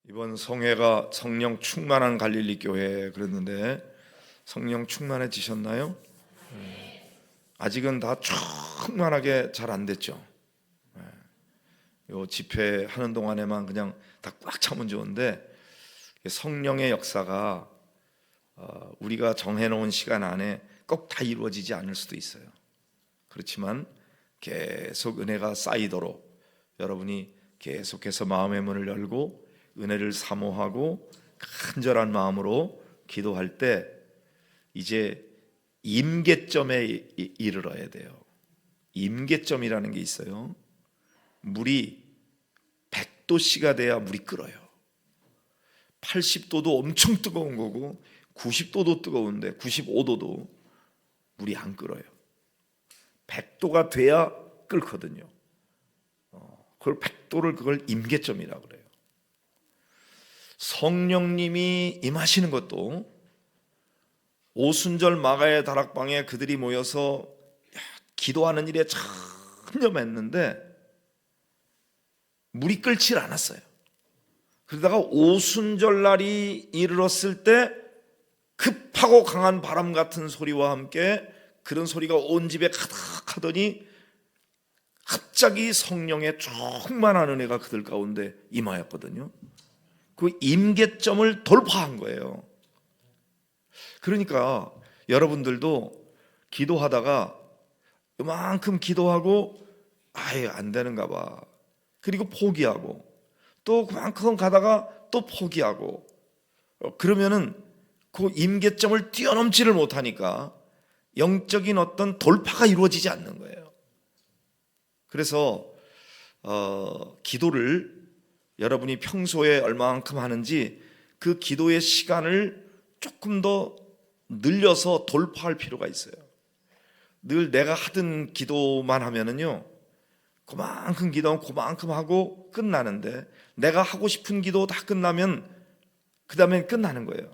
이번 성회가 성령 충만한 갈릴리 교회 그랬는데 성령 충만해지셨나요? 아직은 다 충만하게 잘 안 됐죠. 요 집회하는 동안에만 그냥 다 꽉 차면 좋은데 성령의 역사가 우리가 정해놓은 시간 안에 꼭 다 이루어지지 않을 수도 있어요. 그렇지만 계속 은혜가 쌓이도록 여러분이 계속해서 마음의 문을 열고 은혜를 사모하고 간절한 마음으로 기도할 때 이제 임계점에 이르러야 돼요. 임계점이라는 게 있어요. 물이 100도씨가 돼야 물이 끓어요. 80도도 엄청 뜨거운 거고 90도도 뜨거운데 95도도 물이 안 끓어요. 100도가 돼야 끓거든요. 그걸 100도를 그걸 임계점이라고 그래요. 성령님이 임하시는 것도 오순절 마가의 다락방에 그들이 모여서 기도하는 일에 참여했는데 물이 끓질 않았어요. 그러다가 오순절 날이 이르렀을 때 급하고 강한 바람 같은 소리와 함께 그런 소리가 온 집에 가득하더니 갑자기 성령의 충만한 은혜가 그들 가운데 임하였거든요. 그 임계점을 돌파한 거예요. 그러니까 여러분들도 기도하다가 이만큼 기도하고 아예 안 되는가 봐. 그리고 포기하고 또 그만큼 가다가 또 포기하고 그러면은 그 임계점을 뛰어넘지를 못하니까 영적인 어떤 돌파가 이루어지지 않는 거예요. 그래서 기도를 여러분이 평소에 얼마만큼 하는지 그 기도의 시간을 조금 더 늘려서 돌파할 필요가 있어요. 늘 내가 하던 기도만 하면은요 그만큼 기도하면 그만큼 하고 끝나는데 내가 하고 싶은 기도 다 끝나면 그 다음엔 끝나는 거예요.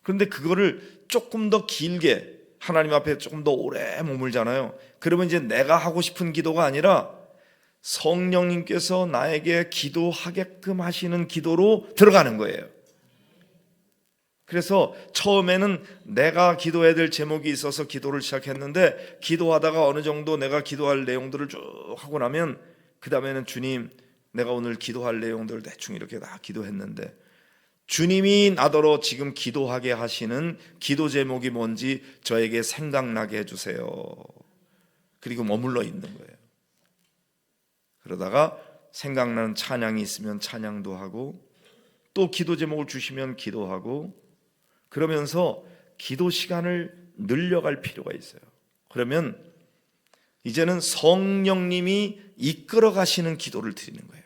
그런데 그거를 조금 더 길게 하나님 앞에 조금 더 오래 머물잖아요. 그러면 이제 내가 하고 싶은 기도가 아니라 성령님께서 나에게 기도하게끔 하시는 기도로 들어가는 거예요. 그래서 처음에는 내가 기도해야 될 제목이 있어서 기도를 시작했는데 기도하다가 어느 정도 내가 기도할 내용들을 쭉 하고 나면 그 다음에는 주님 내가 오늘 기도할 내용들을 대충 이렇게 다 기도했는데 주님이 나더러 지금 기도하게 하시는 기도 제목이 뭔지 저에게 생각나게 해주세요. 그리고 머물러 있는 거예요. 그러다가 생각나는 찬양이 있으면 찬양도 하고 또 기도 제목을 주시면 기도하고 그러면서 기도 시간을 늘려갈 필요가 있어요. 그러면 이제는 성령님이 이끌어 가시는 기도를 드리는 거예요.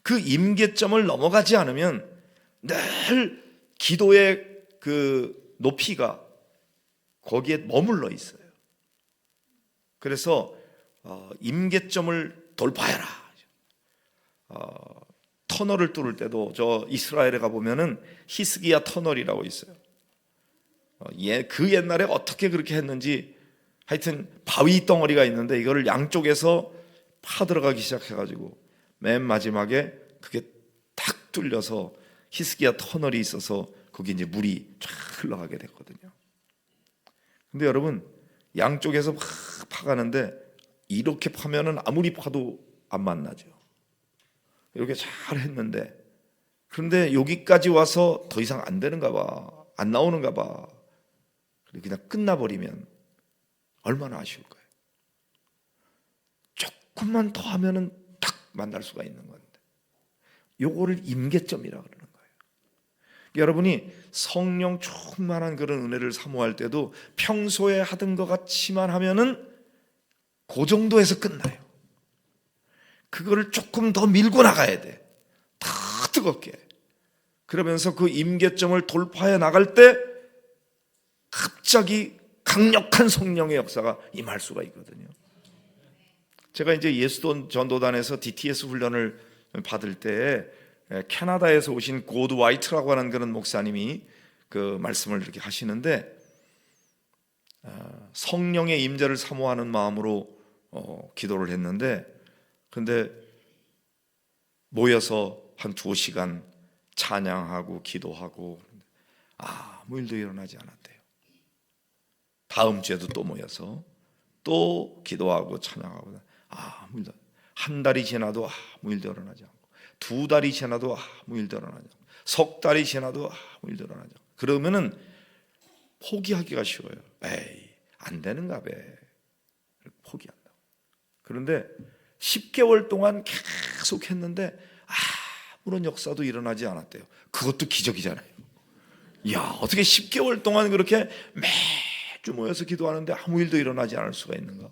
그 임계점을 넘어가지 않으면 늘 기도의 그 높이가 거기에 머물러 있어요. 그래서 임계점을 돌파해라. 터널을 뚫을 때도 저 이스라엘에 가보면은 히스기야 터널이라고 있어요. 그 옛날에 어떻게 그렇게 했는지 하여튼 바위 덩어리가 있는데 이거를 양쪽에서 파 들어가기 시작해가지고 맨 마지막에 그게 탁 뚫려서 히스기야 터널이 있어서 거기 이제 물이 쫙 흘러가게 됐거든요. 근데 여러분 양쪽에서 막 파가는데 이렇게 파면은 아무리 파도 안 만나죠. 이렇게 잘 했는데 그런데 여기까지 와서 더 이상 안 되는가 봐, 안 나오는가 봐. 그냥 끝나버리면 얼마나 아쉬울까요? 조금만 더 하면은 딱 만날 수가 있는 건데 요거를 임계점이라 그러는 거예요. 여러분이 성령 충만한 그런 은혜를 사모할 때도 평소에 하던 것 같이만 하면은 그 정도에서 끝나요. 그거를 조금 더 밀고 나가야 돼. 더 뜨겁게. 그러면서 그 임계점을 돌파해 나갈 때 갑자기 강력한 성령의 역사가 임할 수가 있거든요. 제가 이제 예수돈 전도단에서 DTS 훈련을 받을 때 캐나다에서 오신 고드 와이트라고 하는 그런 목사님이 그 말씀을 이렇게 하시는데 성령의 임재를 사모하는 마음으로 기도를 했는데 근데 모여서 한 2시간 찬양하고 기도하고 아무 일도 일어나지 않았대요. 다음 주에도 또 모여서 또 기도하고 찬양하고 아무 일도, 한 달이 지나도 아무 일도 일어나지 않고, 2달이 지나도 아무 일도 일어나지 않고, 3달이 지나도 아무 일도 일어나지 않고, 그러면은 포기하기가 쉬워요. 에이, 안 되는가 봐. 포기한다고. 그런데 10개월 동안 계속 했는데 아무런 역사도 일어나지 않았대요. 그것도 기적이잖아요. 야, 어떻게 10개월 동안 그렇게 매주 모여서 기도하는데 아무 일도 일어나지 않을 수가 있는가?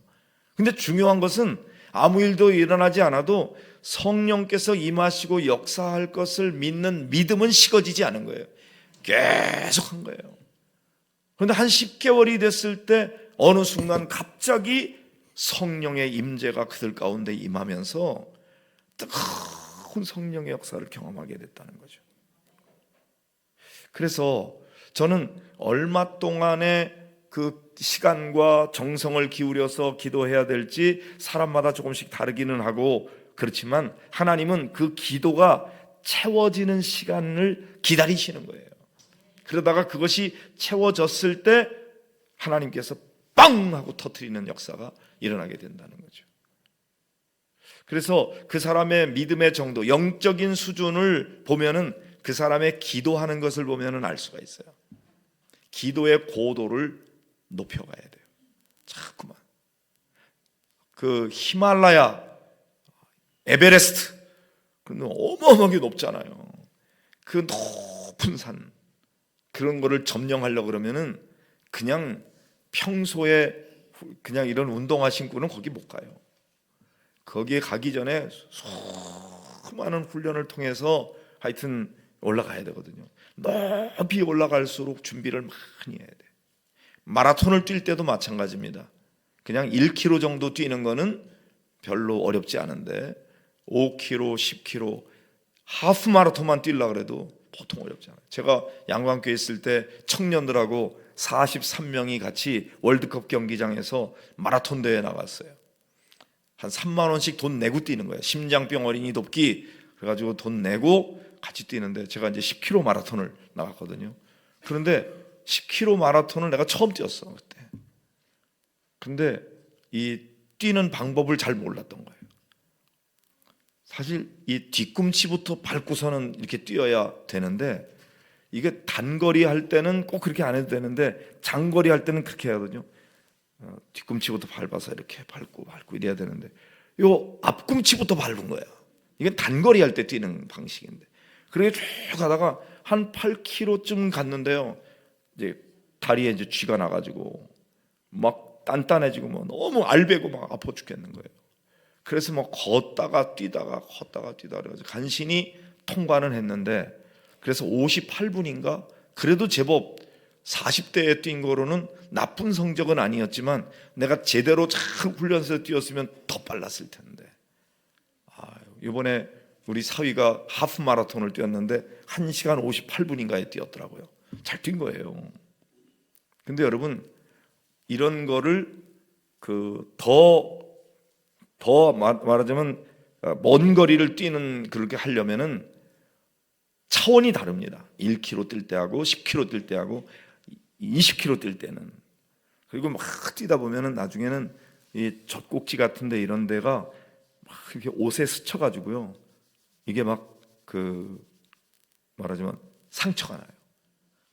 근데 중요한 것은 아무 일도 일어나지 않아도 성령께서 임하시고 역사할 것을 믿는 믿음은 식어지지 않은 거예요. 계속 한 거예요. 그런데 한 10개월이 됐을 때 어느 순간 갑자기 성령의 임재가 그들 가운데 임하면서 뜨거운 성령의 역사를 경험하게 됐다는 거죠. 그래서 저는 얼마 동안의 그 시간과 정성을 기울여서 기도해야 될지 사람마다 조금씩 다르기는 하고, 그렇지만 하나님은 그 기도가 채워지는 시간을 기다리시는 거예요. 그러다가 그것이 채워졌을 때 하나님께서 빵 하고 터뜨리는 역사가 일어나게 된다는 거죠. 그래서 그 사람의 믿음의 정도, 영적인 수준을 보면은 그 사람의 기도하는 것을 보면은 알 수가 있어요. 기도의 고도를 높여가야 돼요. 자꾸만 그 히말라야, 에베레스트, 그건 어마어마하게 높잖아요. 그 높은 산, 그런 거를 점령하려고 그러면은 그냥 평소에 그냥 이런 운동화 신고는 거기 못 가요. 거기에 가기 전에 수많은 훈련을 통해서 하여튼 올라가야 되거든요. 높이 올라갈수록 준비를 많이 해야 돼. 마라톤을 뛸 때도 마찬가지입니다. 그냥 1km 정도 뛰는 거는 별로 어렵지 않은데 5km, 10km, 하프 마라톤만 뛰려고 그래도 보통 어렵지 않아요. 제가 양광교회 있을 때 청년들하고 43명이 같이 월드컵 경기장에서 마라톤 대회 나갔어요. 한 3만 원씩 돈 내고 뛰는 거예요. 심장병 어린이 돕기 그래가지고 돈 내고 같이 뛰는데, 제가 이제 10km 마라톤을 나갔거든요. 그런데 10km 마라톤을 내가 처음 뛰었어 그때. 근데 이 뛰는 방법을 잘 몰랐던 거예요. 사실 이 뒤꿈치부터 밟고서는 이렇게 뛰어야 되는데, 이게 단거리 할 때는 꼭 그렇게 안 해도 되는데 장거리 할 때는 그렇게 해야 하거든요. 뒤꿈치부터 밟아서 이렇게 밟고 이래야 되는데 요 앞꿈치부터 밟은 거야. 이게 단거리 할 때 뛰는 방식인데, 그렇게 쭉 가다가 한 8km쯤 갔는데요, 이제 다리에 이제 쥐가 나가지고 막 단단해지고 뭐 너무 알배고 막 아파 죽겠는 거예요. 그래서 뭐 걷다가 뛰다가 그래가지고 간신히 통과는 했는데, 그래서 58분인가 그래도 제법 40대에 뛴 거로는 나쁜 성적은 아니었지만 내가 제대로 잘 훈련해서 뛰었으면 더 빨랐을 텐데. 이번에 우리 사위가 하프 마라톤을 뛰었는데 1시간 58분인가에 뛰었더라고요. 잘 뛴 거예요. 근데 여러분, 이런 거를 더 말하자면 먼 거리를 뛰는 그렇게 하려면은 차원이 다릅니다. 1km 뛸 때하고 10km 뛸 때하고 20km 뛸 때는. 그리고 막 뛰다 보면은 나중에는 이 젖꼭지 같은데 이런 데가 막 이렇게 옷에 스쳐가지고요, 이게 막 말하자면 상처가 나요.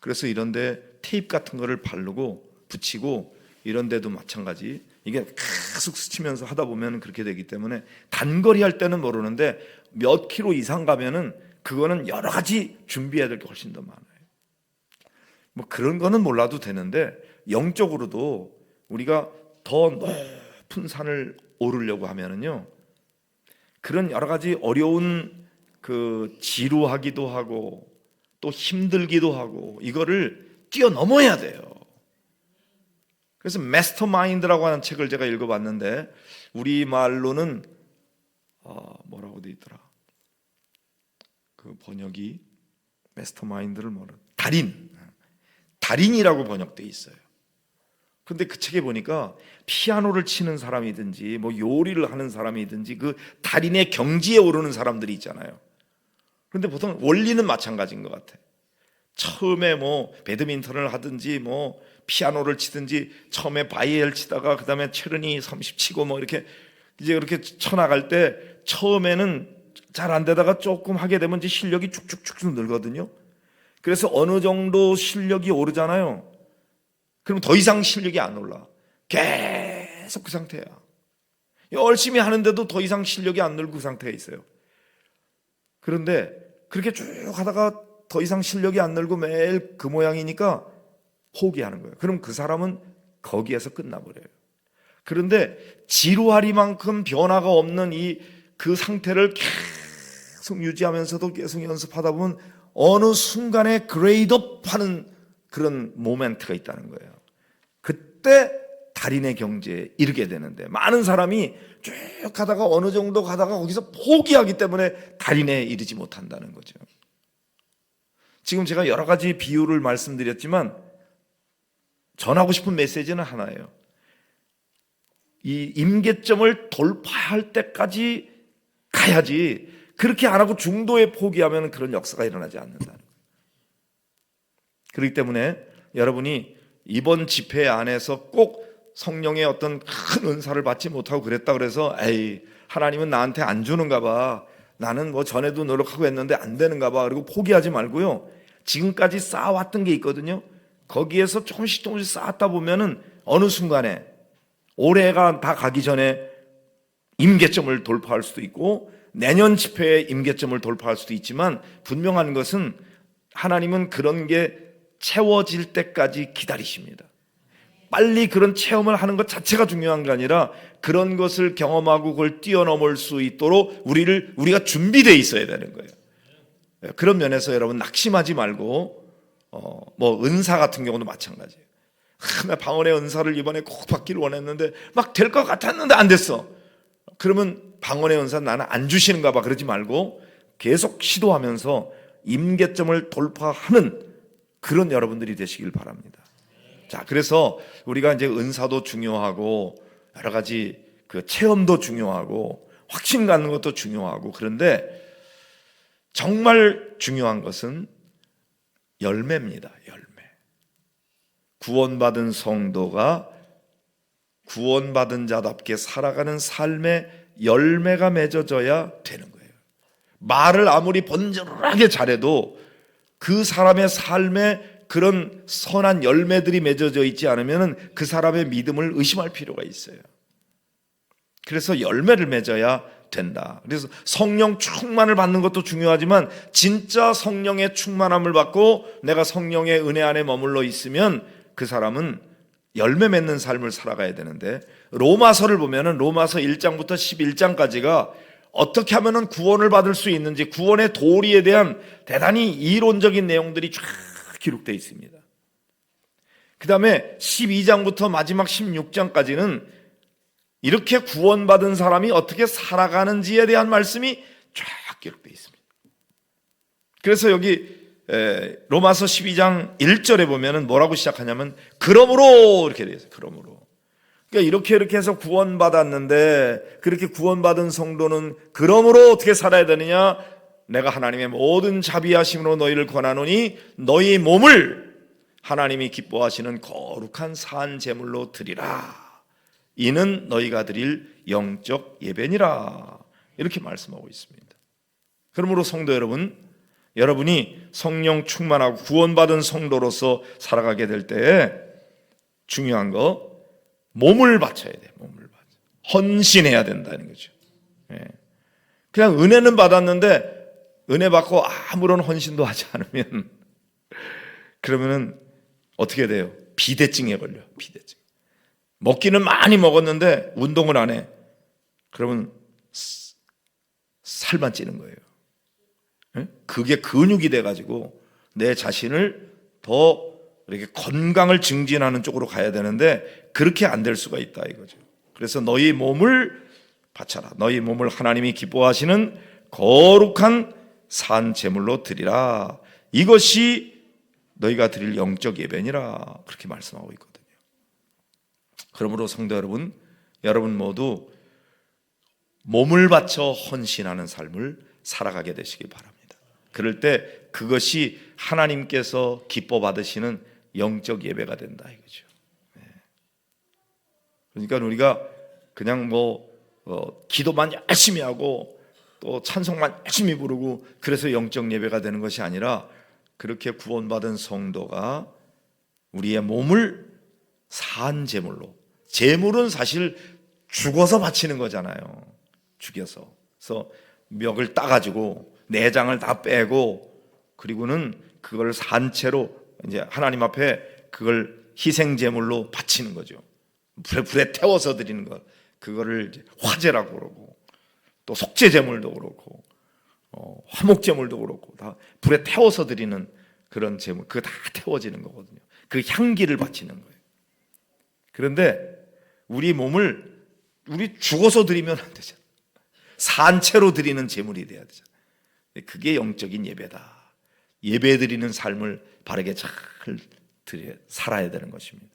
그래서 이런데 테이프 같은 거를 바르고 붙이고, 이런 데도 마찬가지. 이게 계속 스치면서 하다 보면 그렇게 되기 때문에 단거리 할 때는 모르는데 몇 킬로 이상 가면은 그거는 여러 가지 준비해야 될 게 훨씬 더 많아요. 뭐 그런 거는 몰라도 되는데 영적으로도 우리가 더 높은 산을 오르려고 하면은요, 그런 여러 가지 어려운 지루하기도 하고 또 힘들기도 하고 이거를 뛰어넘어야 돼요. 그래서 마스터마인드라고 하는 책을 제가 읽어봤는데, 우리말로는 뭐라고 돼 있더라, 그 번역이 마스터마인드를 달인이라고 번역돼 있어요. 근데 그 책에 보니까 피아노를 치는 사람이든지 뭐 요리를 하는 사람이든지 그 달인의 경지에 오르는 사람들이 있잖아요. 그런데 보통 원리는 마찬가지인 것 같아. 처음에 뭐 배드민턴을 하든지 뭐 피아노를 치든지 처음에 바이엘 치다가 그 다음에 체르니 30 치고 뭐 이렇게 이제 그렇게 쳐나갈 때 처음에는 잘 안 되다가 조금 하게 되면 이제 실력이 쭉쭉쭉 늘거든요. 그래서 어느 정도 실력이 오르잖아요. 그럼 더 이상 실력이 안 올라. 계속 그 상태야. 열심히 하는데도 더 이상 실력이 안 늘고 그 상태에 있어요. 그런데 그렇게 쭉 하다가 더 이상 실력이 안 늘고 매일 그 모양이니까 포기하는 거예요. 그럼 그 사람은 거기에서 끝나버려요. 그런데 지루하리만큼 변화가 없는 그 상태를 계속 유지하면서도 계속 연습하다 보면 어느 순간에 그레이드업 하는 그런 모멘트가 있다는 거예요. 그때 달인의 경지에 이르게 되는데, 많은 사람이 쭉 가다가 어느 정도 가다가 거기서 포기하기 때문에 달인에 이르지 못한다는 거죠. 지금 제가 여러 가지 비유를 말씀드렸지만 전하고 싶은 메시지는 하나예요. 이 임계점을 돌파할 때까지 가야지, 그렇게 안 하고 중도에 포기하면 그런 역사가 일어나지 않는다는 거예요. 그렇기 때문에 여러분이 이번 집회 안에서 꼭 성령의 어떤 큰 은사를 받지 못하고 그랬다 그래서 에이, 하나님은 나한테 안 주는가 봐, 나는 뭐 전에도 노력하고 했는데 안 되는가 봐, 그리고 포기하지 말고요, 지금까지 쌓아왔던 게 있거든요. 거기에서 조금씩 쌓았다 보면은 어느 순간에 올해가 다 가기 전에 임계점을 돌파할 수도 있고 내년 집회에 임계점을 돌파할 수도 있지만, 분명한 것은 하나님은 그런 게 채워질 때까지 기다리십니다. 빨리 그런 체험을 하는 것 자체가 중요한 게 아니라 그런 것을 경험하고 그걸 뛰어넘을 수 있도록 우리가 준비되어 있어야 되는 거예요. 그런 면에서 여러분 낙심하지 말고, 뭐 은사 같은 경우도 마찬가지예요. 나 방언의 은사를 이번에 꼭 받기를 원했는데 막 될 것 같았는데 안 됐어. 그러면 방언의 은사 나는 안 주시는가 봐, 그러지 말고 계속 시도하면서 임계점을 돌파하는 그런 여러분들이 되시길 바랍니다. 자, 그래서 우리가 이제 은사도 중요하고 여러 가지 그 체험도 중요하고 확신 갖는 것도 중요하고, 그런데 정말 중요한 것은 열매입니다. 열매. 구원받은 성도가 구원받은 자답게 살아가는 삶의 열매가 맺어져야 되는 거예요. 말을 아무리 번잡하게 잘해도 그 사람의 삶에 그런 선한 열매들이 맺어져 있지 않으면 그 사람의 믿음을 의심할 필요가 있어요. 그래서 열매를 맺어야 된다. 그래서 성령 충만을 받는 것도 중요하지만 진짜 성령의 충만함을 받고 내가 성령의 은혜 안에 머물러 있으면 그 사람은 열매 맺는 삶을 살아가야 되는데, 로마서를 보면은 로마서 1장부터 11장까지가 어떻게 하면은 구원을 받을 수 있는지, 구원의 도리에 대한 대단히 이론적인 내용들이 쫙 기록되어 있습니다. 그 다음에 12장부터 마지막 16장까지는 이렇게 구원받은 사람이 어떻게 살아가는지에 대한 말씀이 쫙 기록되어 있습니다. 그래서 여기 로마서 12장 1절에 보면은 뭐라고 시작하냐면 그러므로 이렇게 되어 있어요. 그러므로. 그러니까 이렇게 해서 구원받았는데, 그렇게 구원받은 성도는 그러므로 어떻게 살아야 되느냐? 내가 하나님의 모든 자비하심으로 너희를 권하노니 너희 몸을 하나님이 기뻐하시는 거룩한 산 제물로 드리라. 이는 너희가 드릴 영적 예배니라. 이렇게 말씀하고 있습니다. 그러므로 성도 여러분, 여러분이 성령 충만하고 구원받은 성도로서 살아가게 될 때에 중요한 거, 몸을 바쳐야 돼. 몸을 바쳐. 헌신해야 된다는 거죠. 그냥 은혜는 받았는데 은혜 받고 아무런 헌신도 하지 않으면 그러면은 어떻게 돼요? 비대증에 걸려. 비대증. 먹기는 많이 먹었는데 운동을 안 해. 그러면 살만 찌는 거예요. 그게 근육이 돼가지고 내 자신을 더 이렇게 건강을 증진하는 쪽으로 가야 되는데 그렇게 안 될 수가 있다 이거죠. 그래서 너희 몸을 바쳐라. 너희 몸을 하나님이 기뻐하시는 거룩한 산 제물로 드리라. 이것이 너희가 드릴 영적 예배니라. 그렇게 말씀하고 있거든요. 그러므로 성도 여러분, 여러분 모두 몸을 바쳐 헌신하는 삶을 살아가게 되시기 바랍니다. 그럴 때 그것이 하나님께서 기뻐 받으시는 영적 예배가 된다 이거죠. 그러니까 우리가 그냥 기도만 열심히 하고 또 찬송만 열심히 부르고 그래서 영적 예배가 되는 것이 아니라, 그렇게 구원받은 성도가 우리의 몸을 산 제물로, 제물은 사실 죽어서 바치는 거잖아요. 죽여서. 그래서 멱을 따가지고 내장을 다 빼고, 그리고는 그걸 산채로 이제 하나님 앞에 그걸 희생 제물로 바치는 거죠. 불에 태워서 드리는 것, 그거를 이제 화제라고 그러고, 또 속죄 제물도 그렇고, 화목 제물도 그렇고, 다 불에 태워서 드리는 그런 제물, 그거 다 태워지는 거거든요. 그 향기를 바치는 거예요. 그런데 우리 몸을 우리 죽어서 드리면 안 되잖아요. 산채로 드리는 제물이 돼야 되잖아요. 그게 영적인 예배다. 예배 드리는 삶을 바르게 잘 살아야 되는 것입니다.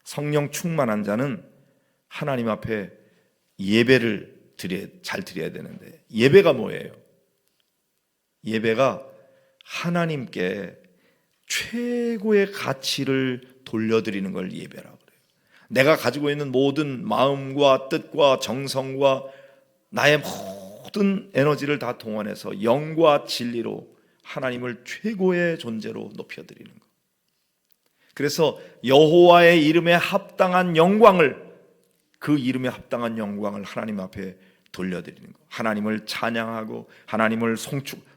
성령 충만한 자는 하나님 앞에 예배를 잘 드려야 되는데, 예배가 뭐예요? 예배가 하나님께 최고의 가치를 돌려드리는 걸 예배라고 그래요. 내가 가지고 있는 모든 마음과 뜻과 정성과 나의 모든 에너지를 다 동원해서 영과 진리로 하나님을 최고의 존재로 높여드리는 것. 그래서 여호와의 이름에 합당한 영광을, 그 이름에 합당한 영광을 하나님 앞에 돌려드리는 것. 하나님을 찬양하고 하나님을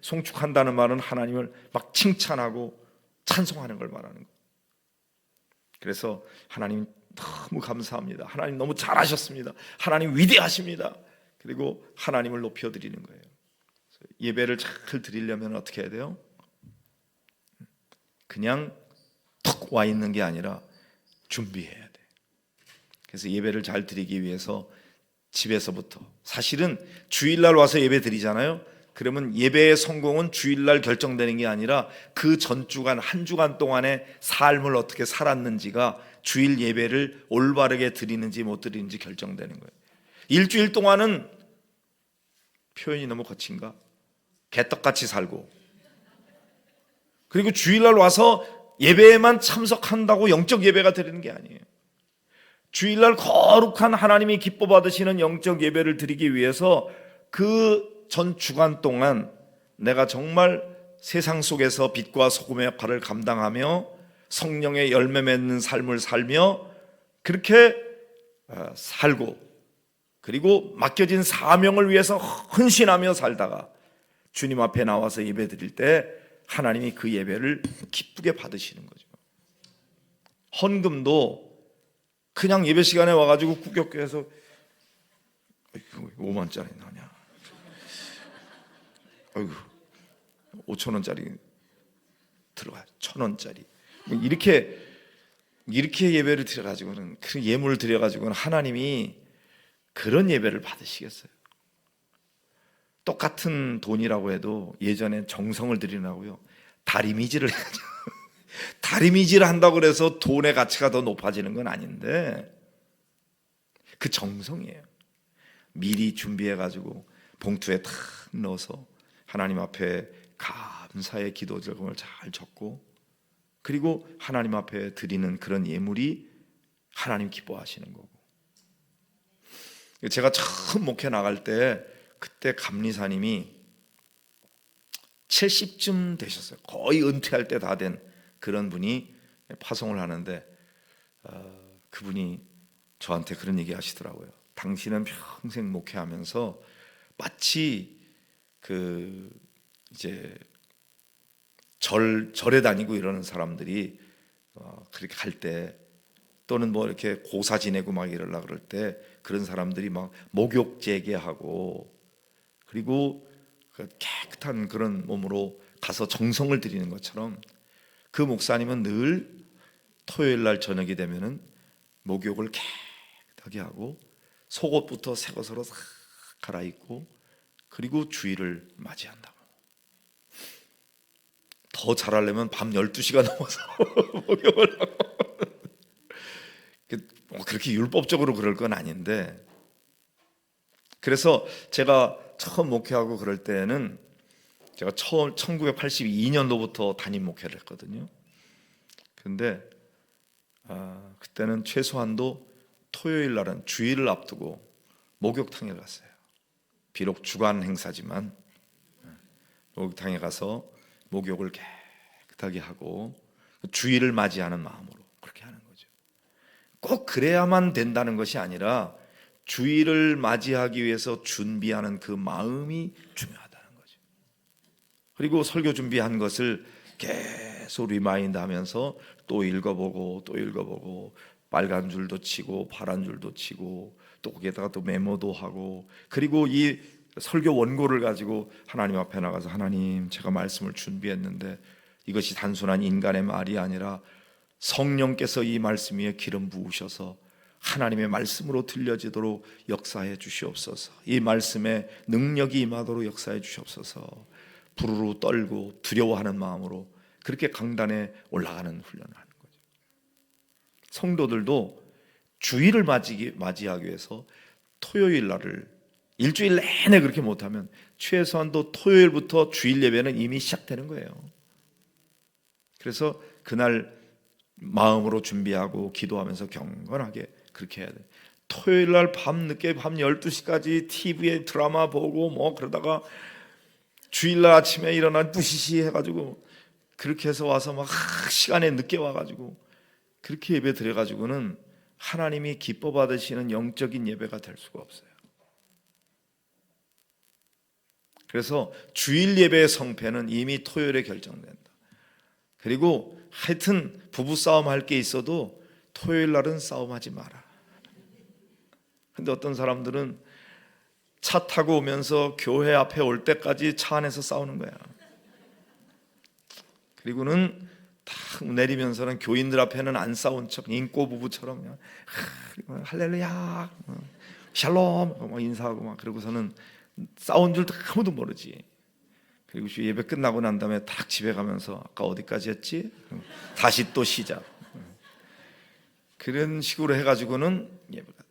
송축한다는 말은 하나님을 막 칭찬하고 찬송하는 걸 말하는 것. 그래서 하나님 너무 감사합니다. 하나님 너무 잘하셨습니다. 하나님 위대하십니다. 그리고 하나님을 높여드리는 거예요. 예배를 잘 드리려면 어떻게 해야 돼요? 그냥 턱 와 있는 게 아니라 준비해야 돼. 그래서 예배를 잘 드리기 위해서 집에서부터, 사실은 주일날 와서 예배 드리잖아요. 그러면 예배의 성공은 주일날 결정되는 게 아니라 그 전주간, 한 주간 동안의 삶을 어떻게 살았는지가 주일 예배를 올바르게 드리는지 못 드리는지 결정되는 거예요. 일주일 동안은, 표현이 너무 거친가? 개떡같이 살고, 그리고 주일날 와서 예배에만 참석한다고 영적 예배가 드리는 게 아니에요. 주일날 거룩한 하나님이 기뻐 받으시는 영적 예배를 드리기 위해서 그 전 주간 동안 내가 정말 세상 속에서 빛과 소금의 역할을 감당하며 성령의 열매 맺는 삶을 살며 그렇게 살고, 그리고 맡겨진 사명을 위해서 헌신하며 살다가 주님 앞에 나와서 예배 드릴 때 하나님이 그 예배를 기쁘게 받으시는 거죠. 헌금도 그냥 예배 시간에 와가지고 구격교에서 5만짜리 나냐, 아이고 5천원짜리 들어가, 1,000원짜리, 이렇게 예배를 드려가지고는, 그 예물을 드려가지고는 하나님이 그런 예배를 받으시겠어요? 똑같은 돈이라고 해도 예전엔 정성을 드리라고요, 다리미질을 해가지고 다리미질을 한다고 그래서 돈의 가치가 더 높아지는 건 아닌데, 그 정성이에요. 미리 준비해가지고 봉투에 탁 넣어서 하나님 앞에 감사의 기도 제목을 잘 적고, 그리고 하나님 앞에 드리는 그런 예물이 하나님 기뻐하시는 거고. 제가 처음 목회 나갈 때, 그때 감리사님이 70쯤 되셨어요. 거의 은퇴할 때 다 된 그런 분이 파송을 하는데, 그분이 저한테 그런 얘기 하시더라고요. 당신은 평생 목회하면서 마치 이제 절에 다니고 이러는 사람들이 그렇게 갈 때, 또는 뭐 이렇게 고사 지내고 막 이러려 그럴 때, 그런 사람들이 막 목욕 재개하고, 그리고 깨끗한 그런 몸으로 가서 정성을 들이는 것처럼, 그 목사님은 늘 토요일 날 저녁이 되면은 목욕을 깨끗하게 하고 속옷부터 새 것으로 싹 갈아입고, 그리고 주일을 맞이한다고. 더 잘하려면 밤 12시가 넘어서 목욕을 하고. 그렇게 율법적으로 그럴 건 아닌데, 그래서 제가 처음 목회하고 그럴 때는 제가 처음 1982년도부터 담임 목회를 했거든요. 근데 그때는 최소한도 토요일 날은 주일을 앞두고 목욕탕에 갔어요. 비록 주간 행사지만 목욕탕에 가서 목욕을 깨끗하게 하고 주일을 맞이하는 마음으로 그렇게 하는 거죠. 꼭 그래야만 된다는 것이 아니라 주일을 맞이하기 위해서 준비하는 그 마음이 중요하다는 거죠. 그리고 설교 준비한 것을 계속 리마인드 하면서 또 읽어보고 또 읽어보고 빨간 줄도 치고 파란 줄도 치고 또 거기에다가 또 메모도 하고, 그리고 이 설교 원고를 가지고 하나님 앞에 나가서 하나님, 제가 말씀을 준비했는데 이것이 단순한 인간의 말이 아니라 성령께서 이 말씀 위에 기름 부으셔서 하나님의 말씀으로 들려지도록 역사해 주시옵소서. 이 말씀에 능력이 임하도록 역사해 주시옵소서. 부르르 떨고 두려워하는 마음으로 그렇게 강단에 올라가는 훈련을 하는 거죠. 성도들도 주일을 맞이하기 위해서 토요일 날을 일주일 내내 그렇게 못하면 최소한도 토요일부터 주일 예배는 이미 시작되는 거예요. 그래서 그날 마음으로 준비하고 기도하면서 경건하게 그렇게 해야 돼요. 토요일 날 밤늦게 밤 12시까지 TV에 드라마 보고 뭐 그러다가 주일날 아침에 일어나 뿌시시 해가지고 그렇게 해서 와서 막 시간에 늦게 와가지고 그렇게 예배 드려가지고는 하나님이 기뻐 받으시는 영적인 예배가 될 수가 없어요. 그래서 주일 예배의 성패는 이미 토요일에 결정된다. 그리고 하여튼 부부싸움 할 게 있어도 토요일 날은 싸움하지 마라. 근데 어떤 사람들은 차 타고 오면서 교회 앞에 올 때까지 차 안에서 싸우는 거야. 그리고는 딱 내리면서는 교인들 앞에는 안 싸운 척 인꼬 부부처럼 그냥 할렐루야 샬롬 막 인사하고 막 그러고서는 싸운 줄 아무도 모르지. 그리고 예배 끝나고 난 다음에 딱 집에 가면서 아까 어디까지 했지? 다시 또 시작. 그런 식으로 해가지고는 예배가,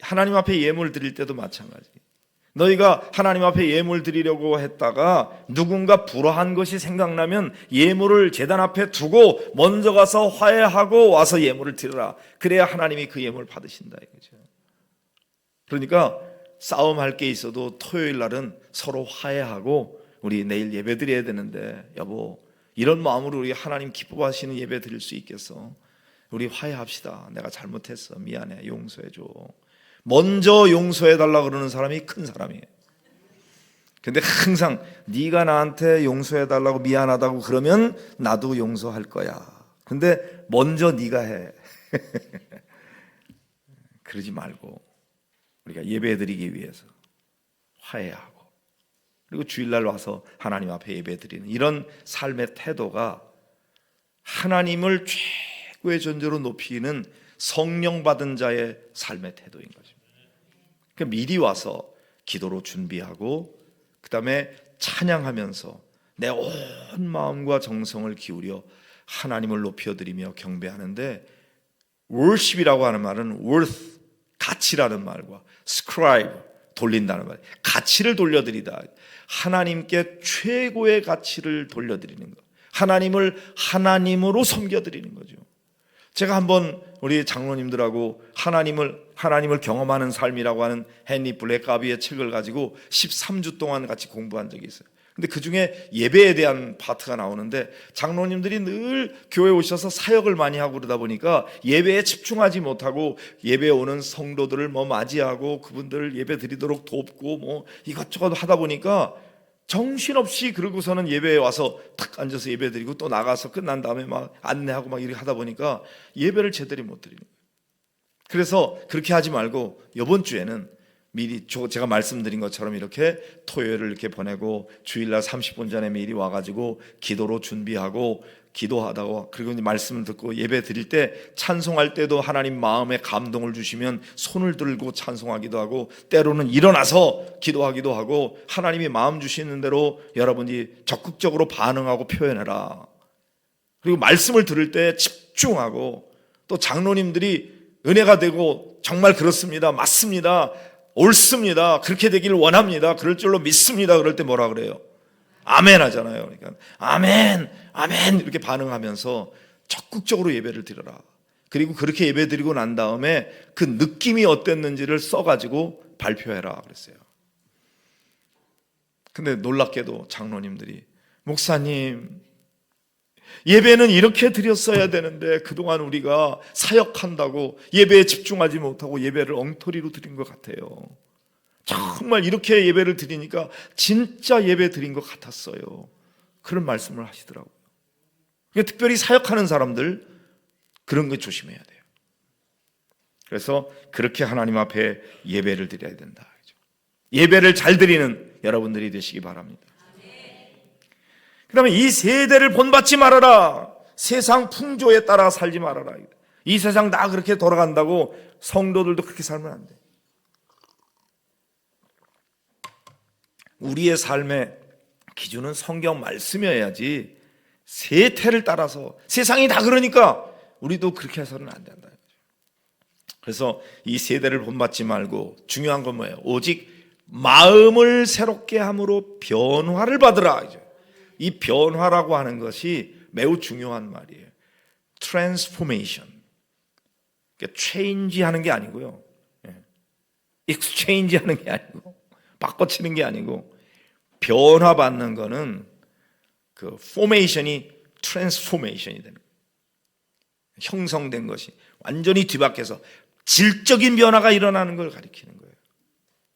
하나님 앞에 예물 드릴 때도 마찬가지. 너희가 하나님 앞에 예물 드리려고 했다가 누군가 불화한 것이 생각나면 예물을 제단 앞에 두고 먼저 가서 화해하고 와서 예물을 드려라. 그래야 하나님이 그 예물을 받으신다 이거죠. 그러니까 싸움할 게 있어도 토요일 날은 서로 화해하고 우리 내일 예배 드려야 되는데 여보 이런 마음으로 우리 하나님 기뻐하시는 예배 드릴 수 있겠어? 우리 화해합시다. 내가 잘못했어. 미안해. 용서해줘. 먼저 용서해달라고 그러는 사람이 큰 사람이에요. 근데 항상 네가 나한테 용서해달라고 미안하다고 그러면 나도 용서할 거야. 근데 먼저 네가 해. 그러지 말고 우리가 예배드리기 위해서 화해하고 그리고 주일날 와서 하나님 앞에 예배드리는 이런 삶의 태도가 하나님을 최고의 존재로 높이는 성령 받은 자의 삶의 태도인 것입니다. 그러니까 미리 와서 기도로 준비하고 그 다음에 찬양하면서 내 온 마음과 정성을 기울여 하나님을 높여드리며 경배하는데, worship이라고 하는 말은 worth, 가치라는 말과 scribe, 돌린다는 말, 가치를 돌려드리다. 하나님께 최고의 가치를 돌려드리는 것, 하나님을 하나님으로 섬겨드리는 거죠. 제가 한번 우리 장로님들하고 하나님을 경험하는 삶이라고 하는 헨리 블랙가비의 책을 가지고 13주 동안 같이 공부한 적이 있어요. 근데 그 중에 예배에 대한 파트가 나오는데 장로님들이 늘 교회에 오셔서 사역을 많이 하고 그러다 보니까 예배에 집중하지 못하고 예배에 오는 성도들을 맞이하고 그분들을 예배 드리도록 돕고 이것저것 하다 보니까 정신없이 그러고서는 예배에 와서 탁 앉아서 예배 드리고 또 나가서 끝난 다음에 막 안내하고 막 이렇게 하다 보니까 예배를 제대로 못 드리는 거예요. 그래서 그렇게 하지 말고 이번 주에는 미리 제가 말씀드린 것처럼 이렇게 토요일을 이렇게 보내고 주일날 30분 전에 미리 와가지고 기도로 준비하고 기도하다가 그리고 이제 말씀을 듣고 예배 드릴 때 찬송할 때도 하나님 마음에 감동을 주시면 손을 들고 찬송하기도 하고 때로는 일어나서 기도하기도 하고 하나님이 마음 주시는 대로 여러분이 적극적으로 반응하고 표현해라. 그리고 말씀을 들을 때 집중하고 또 장로님들이 은혜가 되고 정말 그렇습니다. 맞습니다. 옳습니다. 그렇게 되기를 원합니다. 그럴 줄로 믿습니다. 그럴 때 뭐라 그래요? 아멘 하잖아요. 그러니까 아멘, 아멘 이렇게 반응하면서 적극적으로 예배를 드려라. 그리고 그렇게 예배 드리고 난 다음에 그 느낌이 어땠는지를 써가지고 발표해라 그랬어요. 근데 놀랍게도 장로님들이 목사님, 예배는 이렇게 드렸어야 되는데 그동안 우리가 사역한다고 예배에 집중하지 못하고 예배를 엉터리로 드린 것 같아요. 정말 이렇게 예배를 드리니까 진짜 예배 드린 것 같았어요. 그런 말씀을 하시더라고요. 특별히 사역하는 사람들 그런 거 조심해야 돼요. 그래서 그렇게 하나님 앞에 예배를 드려야 된다. 예배를 잘 드리는 여러분들이 되시기 바랍니다. 그 다음에 이 세대를 본받지 말아라. 세상 풍조에 따라 살지 말아라. 이 세상 다 그렇게 돌아간다고 성도들도 그렇게 살면 안 돼. 우리의 삶의 기준은 성경 말씀이어야지 세태를 따라서 세상이 다 그러니까 우리도 그렇게 해서는 안 된다. 그래서 이 세대를 본받지 말고 중요한 건 뭐예요? 오직 마음을 새롭게 함으로 변화를 받으라. 이 변화라고 하는 것이 매우 중요한 말이에요. transformation. 그러니까 change 하는 게 아니고요. exchange 하는 게 아니고 바꿔치는 게 아니고 변화받는 거는 그 formation이 transformation이 되는 거예요. 형성된 것이 완전히 뒤바뀌어서 질적인 변화가 일어나는 걸 가리키는 거예요.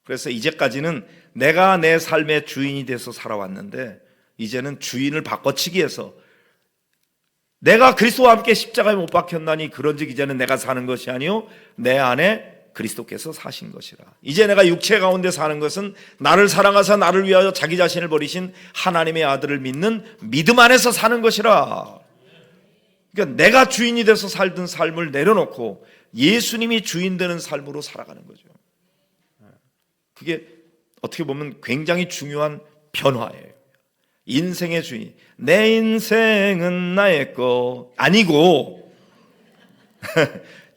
그래서 이제까지는 내가 내 삶의 주인이 돼서 살아왔는데 이제는 주인을 바꿔치기 위해서 내가 그리스도와 함께 십자가에 못 박혔나니 그런즉 이제는 내가 사는 것이 아니요 내 안에 그리스도께서 사신 것이라. 이제 내가 육체 가운데 사는 것은 나를 사랑하사 나를 위하여 자기 자신을 버리신 하나님의 아들을 믿는 믿음 안에서 사는 것이라. 그러니까 내가 주인이 돼서 살던 삶을 내려놓고 예수님이 주인 되는 삶으로 살아가는 거죠. 그게 어떻게 보면 굉장히 중요한 변화예요. 인생의 주인, 내 인생은 나의 거 아니고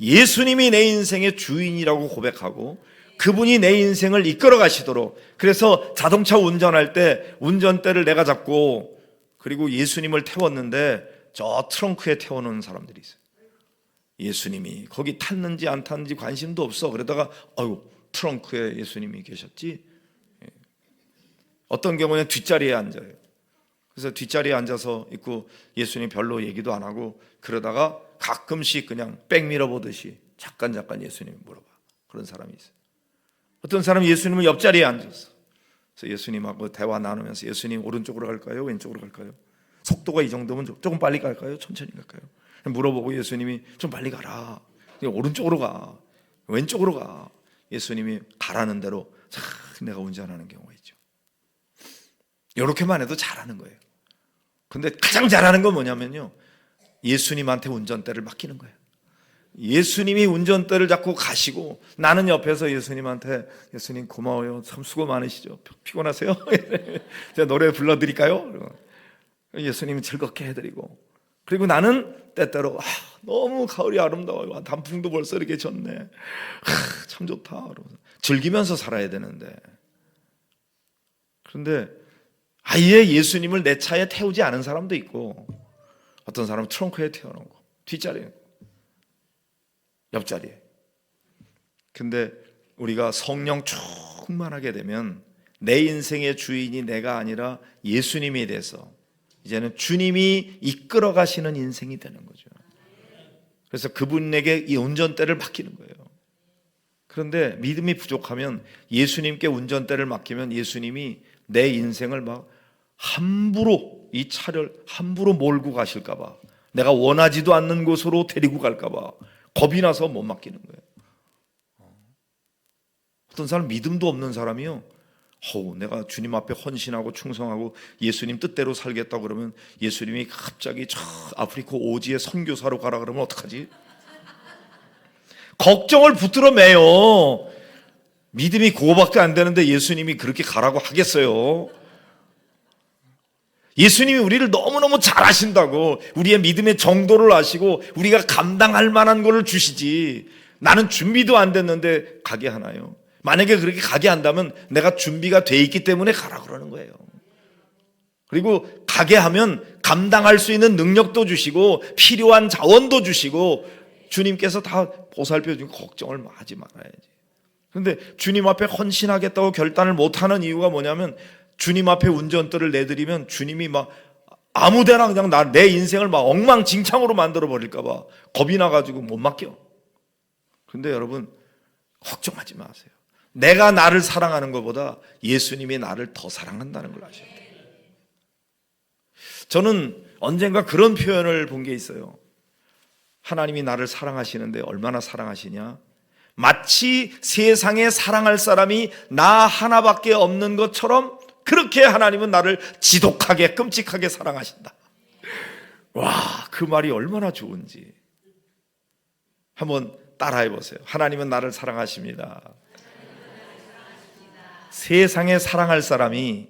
예수님이 내 인생의 주인이라고 고백하고 그분이 내 인생을 이끌어 가시도록. 그래서 자동차 운전할 때 운전대를 내가 잡고 그리고 예수님을 태웠는데 저 트렁크에 태워놓은 사람들이 있어요. 예수님이 거기 탔는지 안 탔는지 관심도 없어. 그러다가 아유 트렁크에 예수님이 계셨지. 어떤 경우는 뒷자리에 앉아요. 그래서 뒷자리에 앉아서 있고 예수님 별로 얘기도 안 하고 그러다가 가끔씩 그냥 백 밀어보듯이 잠깐 예수님 물어봐. 그런 사람이 있어요. 어떤 사람은 예수님은 옆자리에 앉았어. 그래서 예수님하고 대화 나누면서 예수님 오른쪽으로 갈까요? 왼쪽으로 갈까요? 속도가 이 정도면 조금 빨리 갈까요? 천천히 갈까요? 물어보고 예수님이 좀 빨리 가라. 오른쪽으로 가. 왼쪽으로 가. 예수님이 가라는 대로 내가 운전하는 경우가 있죠. 이렇게만 해도 잘하는 거예요. 근데 가장 잘하는 건 뭐냐면요, 예수님한테 운전대를 맡기는 거예요. 예수님이 운전대를 잡고 가시고 나는 옆에서 예수님한테 예수님 고마워요. 참 수고 많으시죠. 피곤하세요? 제가 노래 불러드릴까요? 예수님이 즐겁게 해드리고 그리고 나는 때때로 너무 가을이 아름다워요. 단풍도 벌써 이렇게 졌네. 참 좋다. 즐기면서 살아야 되는데 그런데 아예 예수님을 내 차에 태우지 않은 사람도 있고 어떤 사람은 트렁크에 태워놓고 뒷자리에 옆자리에. 근데 우리가 성령 충만하게 되면 내 인생의 주인이 내가 아니라 예수님이 돼서 이제는 주님이 이끌어 가시는 인생이 되는 거죠. 그래서 그분에게 이 운전대를 맡기는 거예요. 그런데 믿음이 부족하면 예수님께 운전대를 맡기면 예수님이 내 인생을 막 함부로 이 차를 함부로 몰고 가실까 봐, 내가 원하지도 않는 곳으로 데리고 갈까 봐 겁이 나서 못 맡기는 거예요. 어떤 사람 믿음도 없는 사람이요, 내가 주님 앞에 헌신하고 충성하고 예수님 뜻대로 살겠다 그러면 예수님이 갑자기 저 아프리카 오지에 선교사로 가라 그러면 어떡하지? 걱정을 붙들어 매요. 믿음이 그거밖에 안 되는데 예수님이 그렇게 가라고 하겠어요? 예수님이 우리를 너무너무 잘 아신다고, 우리의 믿음의 정도를 아시고 우리가 감당할 만한 걸 주시지, 나는 준비도 안 됐는데 가게 하나요? 만약에 그렇게 가게 한다면 내가 준비가 돼 있기 때문에 가라 그러는 거예요. 그리고 가게 하면 감당할 수 있는 능력도 주시고 필요한 자원도 주시고 주님께서 다 보살펴 주고 걱정을 하지 말아야지. 그런데 주님 앞에 헌신하겠다고 결단을 못하는 이유가 뭐냐면 주님 앞에 운전대를 내드리면 주님이 막 아무데나 그냥 내 인생을 막 엉망진창으로 만들어 버릴까 봐 겁이 나가지고 못 맡겨. 근데 여러분 걱정하지 마세요. 내가 나를 사랑하는 것보다 예수님이 나를 더 사랑한다는 걸 아셔야 돼요. 저는 언젠가 그런 표현을 본 게 있어요. 하나님이 나를 사랑하시는데 얼마나 사랑하시냐? 마치 세상에 사랑할 사람이 나 하나밖에 없는 것처럼 그렇게 하나님은 나를 지독하게 끔찍하게 사랑하신다. 와, 그 말이 얼마나 좋은지 한번 따라해 보세요. 하나님은 나를 사랑하십니다. 세상에 사랑할 사람이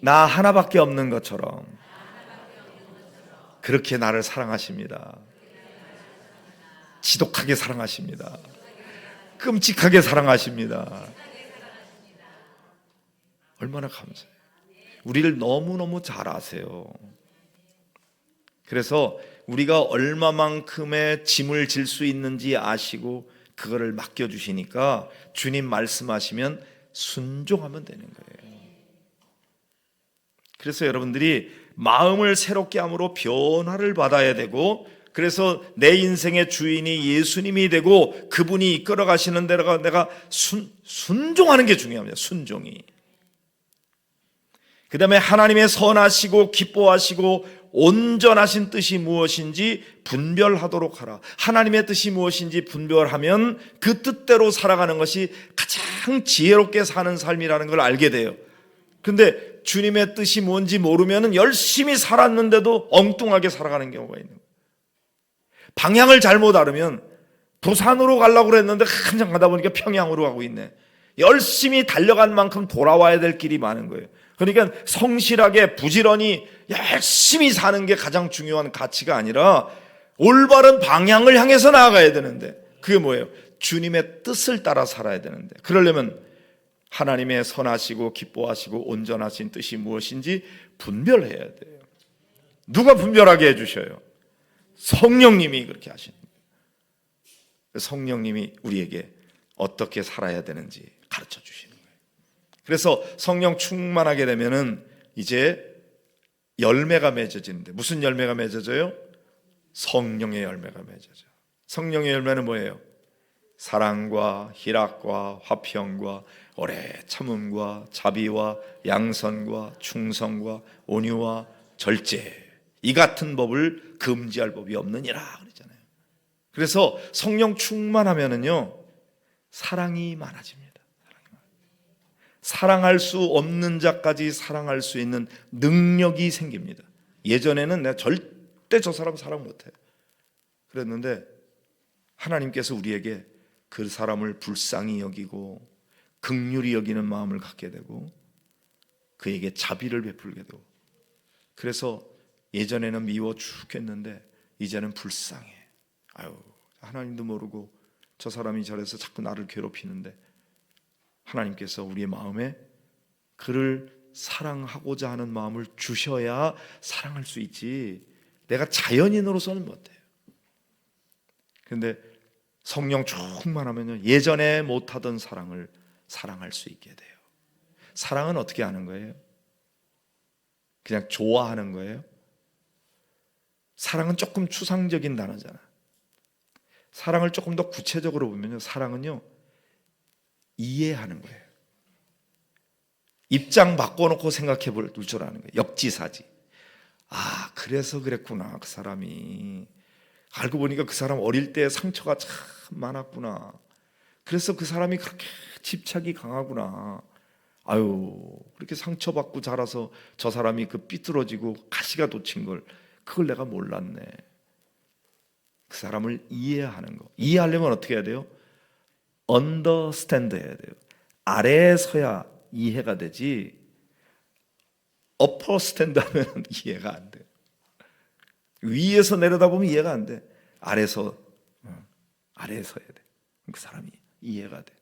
나 하나밖에 없는 것처럼 그렇게 나를 사랑하십니다. 지독하게 사랑하십니다. 끔찍하게 사랑하십니다. 얼마나 감사해요. 우리를 너무너무 잘 아세요. 그래서 우리가 얼마만큼의 짐을 질 수 있는지 아시고 그거를 맡겨주시니까 주님 말씀하시면 순종하면 되는 거예요. 그래서 여러분들이 마음을 새롭게 함으로 변화를 받아야 되고, 그래서 내 인생의 주인이 예수님이 되고 그분이 이끌어 가시는 대로 내가 순종하는 게 중요합니다. 순종이. 그 다음에 하나님의 선하시고 기뻐하시고 온전하신 뜻이 무엇인지 분별하도록 하라. 하나님의 뜻이 무엇인지 분별하면 그 뜻대로 살아가는 것이 가장 지혜롭게 사는 삶이라는 걸 알게 돼요. 근데 주님의 뜻이 뭔지 모르면 열심히 살았는데도 엉뚱하게 살아가는 경우가 있는 거예요. 방향을 잘못 알으면 부산으로 가려고 그랬는데 한참 가다 보니까 평양으로 가고 있네. 열심히 달려간 만큼 돌아와야 될 길이 많은 거예요. 그러니까 성실하게 부지런히 열심히 사는 게 가장 중요한 가치가 아니라 올바른 방향을 향해서 나아가야 되는데, 그게 뭐예요? 주님의 뜻을 따라 살아야 되는데, 그러려면 하나님의 선하시고 기뻐하시고 온전하신 뜻이 무엇인지 분별해야 돼요. 누가 분별하게 해주셔요? 성령님이 그렇게 하시는 거예요. 성령님이 우리에게 어떻게 살아야 되는지 가르쳐 주시는 거예요. 그래서 성령 충만하게 되면은 이제 열매가 맺어지는데, 무슨 열매가 맺어져요? 성령의 열매가 맺어져. 성령의 열매는 뭐예요? 사랑과 희락과 화평과 오래 참음과 자비와 양선과 충성과 온유와 절제, 이 같은 법을 금지할 법이 없느니라 그랬잖아요. 그래서 성령 충만하면은요 사랑이 많아집니다. 사랑할 수 없는 자까지 사랑할 수 있는 능력이 생깁니다. 예전에는 내가 절대 저 사람 사랑 못해 그랬는데 하나님께서 우리에게 그 사람을 불쌍히 여기고 긍휼히 여기는 마음을 갖게 되고 그에게 자비를 베풀게 되고, 그래서 예전에는 미워 죽겠는데 이제는 불쌍해. 아유, 하나님도 모르고 저 사람이 저래서 자꾸 나를 괴롭히는데 하나님께서 우리의 마음에 그를 사랑하고자 하는 마음을 주셔야 사랑할 수 있지, 내가 자연인으로서는 못해요. 그런데 성령 충만하면요 예전에 못하던 사랑을 사랑할 수 있게 돼요. 사랑은 어떻게 하는 거예요? 그냥 좋아하는 거예요? 사랑은 조금 추상적인 단어잖아. 사랑을 조금 더 구체적으로 보면요, 사랑은요 이해하는 거예요. 입장 바꿔놓고 생각해 볼 줄 아는 거예요. 역지사지. 아, 그래서 그랬구나. 그 사람이 알고 보니까 그 사람 어릴 때 상처가 참 많았구나. 그래서 그 사람이 그렇게 집착이 강하구나. 아유, 그렇게 상처받고 자라서 저 사람이 그 삐뚤어지고 가시가 돋친 걸, 그걸 내가 몰랐네. 그 사람을 이해하는 거. 이해하려면 어떻게 해야 돼요? understand 해야 돼요. 아래에 서야 이해가 되지 upper stand 하면 이해가 안 돼. 위에서 내려다보면 이해가 안 돼. 아래에서 해야 돼. 그 사람이 이해가 돼.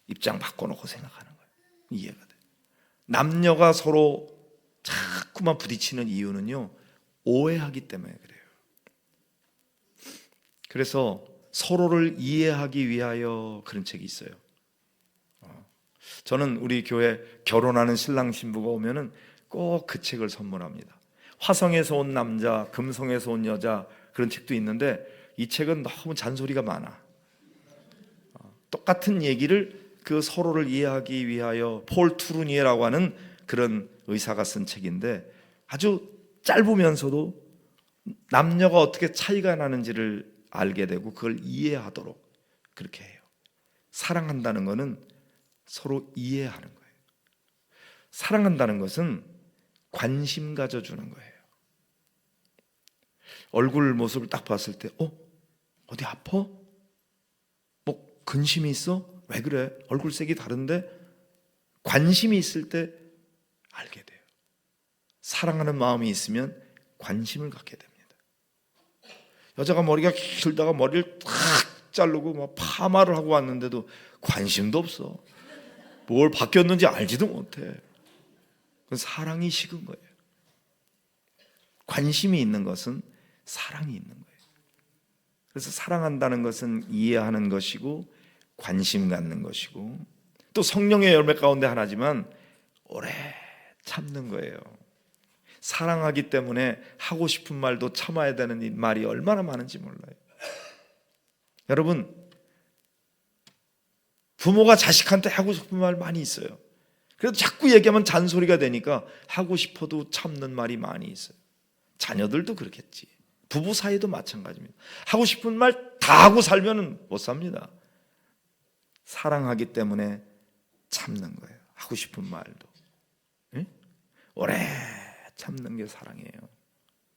입장 바꿔놓고 생각하는 거예요. 이해가 돼. 남녀가 서로 자꾸만 부딪히는 이유는요, 오해하기 때문에 그래요. 그래서 서로를 이해하기 위하여 그런 책이 있어요. 저는 우리 교회 결혼하는 신랑 신부가 오면은 꼭 그 책을 선물합니다. 화성에서 온 남자, 금성에서 온 여자, 그런 책도 있는데 이 책은 너무 잔소리가 많아. 똑같은 얘기를 그 서로를 이해하기 위하여 폴 투르니에라고 하는 그런 의사가 쓴 책인데, 아주 짧으면서도 남녀가 어떻게 차이가 나는지를 알게 되고 그걸 이해하도록 그렇게 해요. 사랑한다는 것은 서로 이해하는 거예요. 사랑한다는 것은 관심 가져주는 거예요. 얼굴 모습을 딱 봤을 때 어디 아파? 뭐 근심이 있어? 왜 그래? 얼굴색이 다른데? 관심이 있을 때 알게 돼요. 사랑하는 마음이 있으면 관심을 갖게 됩니다. 여자가 머리가 길다가 머리를 탁 자르고 막 파마를 하고 왔는데도 관심도 없어. 뭘 바뀌었는지 알지도 못해. 그건 사랑이 식은 거예요. 관심이 있는 것은 사랑이 있는 거예요. 그래서 사랑한다는 것은 이해하는 것이고 관심 갖는 것이고, 또 성령의 열매 가운데 하나지만 오래 참는 거예요. 사랑하기 때문에 하고 싶은 말도 참아야 되는 이 말이 얼마나 많은지 몰라요. 여러분, 부모가 자식한테 하고 싶은 말 많이 있어요. 그래도 자꾸 얘기하면 잔소리가 되니까 하고 싶어도 참는 말이 많이 있어요. 자녀들도 그렇겠지. 부부 사이도 마찬가지입니다. 하고 싶은 말 다 하고 살면 못 삽니다. 사랑하기 때문에 참는 거예요. 하고 싶은 말도. 응? 오래 참는 게 사랑이에요.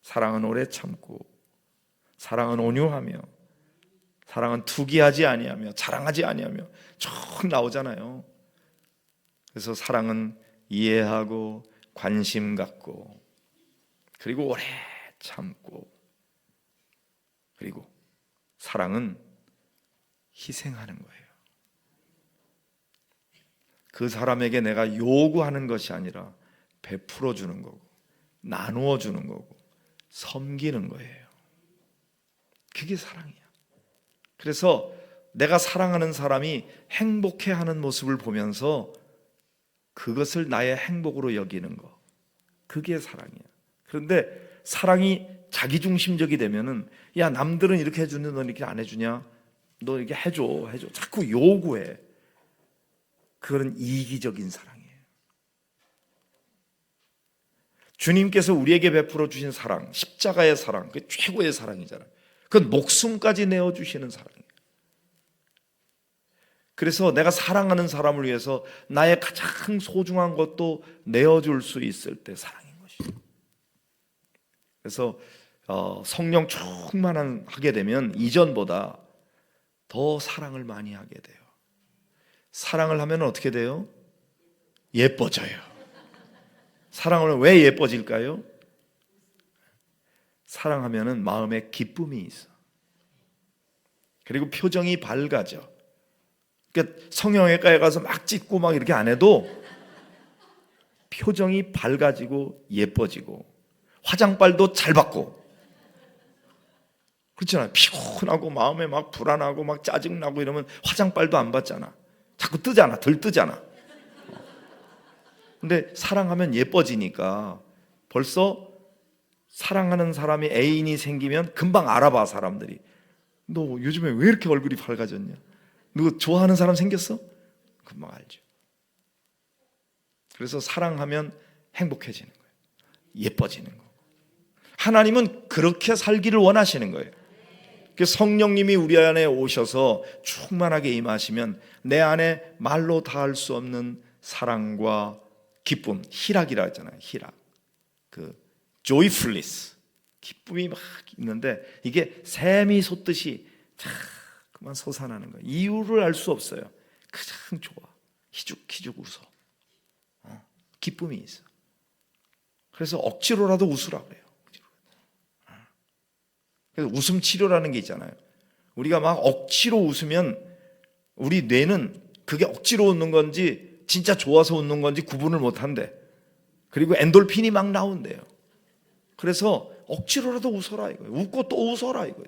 사랑은 오래 참고, 사랑은 온유하며, 사랑은 투기하지 아니하며, 자랑하지 아니하며 쭉 나오잖아요. 그래서 사랑은 이해하고 관심 갖고, 그리고 오래 참고, 그리고 사랑은 희생하는 거예요. 그 사람에게 내가 요구하는 것이 아니라 베풀어 주는 거고, 나누어 주는 거고, 섬기는 거예요. 그게 사랑이야. 그래서 내가 사랑하는 사람이 행복해하는 모습을 보면서 그것을 나의 행복으로 여기는 거, 그게 사랑이야. 그런데 사랑이 자기중심적이 되면은, 야, 남들은 이렇게 해주는데 너 이렇게 안 해주냐? 너 이렇게 해줘 자꾸 요구해. 그건 이기적인 사랑이에요. 주님께서 우리에게 베풀어 주신 사랑, 십자가의 사랑, 그 최고의 사랑이잖아요. 그건 목숨까지 내어주시는 사랑이에요. 그래서 내가 사랑하는 사람을 위해서 나의 가장 소중한 것도 내어줄 수 있을 때 사랑인 것이죠. 그래서 성령 충만하게 되면 이전보다 더 사랑을 많이 하게 돼요. 사랑을 하면 어떻게 돼요? 예뻐져요. 사랑을 왜 예뻐질까요? 사랑하면은 마음에 기쁨이 있어. 그리고 표정이 밝아져. 그러니까 성형외과에 가서 막 찢고 막 이렇게 안 해도 표정이 밝아지고 예뻐지고, 화장빨도 잘 받고, 그렇잖아요. 피곤하고 마음에 막 불안하고 막 짜증나고 이러면 화장빨도 안 받잖아. 자꾸 뜨잖아. 덜 뜨잖아. 근데 사랑하면 예뻐지니까 벌써 사랑하는 사람이 애인이 생기면 금방 알아봐. 사람들이 너 요즘에 왜 이렇게 얼굴이 밝아졌냐? 너 좋아하는 사람 생겼어? 금방 알죠. 그래서 사랑하면 행복해지는 거예요. 예뻐지는 거고. 하나님은 그렇게 살기를 원하시는 거예요. 성령님이 우리 안에 오셔서 충만하게 임하시면 내 안에 말로 다할 수 없는 사랑과 기쁨, 희락이라 했잖아요. 희락, 그 joyfulness, 기쁨이 막 있는데 이게 샘이 솟듯이 자꾸만 솟아나는 거예요. 이유를 알 수 없어요. 그냥 좋아. 희죽희죽 웃어. 기쁨이 있어. 그래서 억지로라도 웃으라 그래요. 그래서 웃음 치료라는 게 있잖아요. 우리가 막 억지로 웃으면 우리 뇌는 그게 억지로 웃는 건지 진짜 좋아서 웃는 건지 구분을 못 한대. 그리고 엔돌핀이 막 나온대요. 그래서 억지로라도 웃어라 이거예요. 웃고 또 웃어라 이거예요.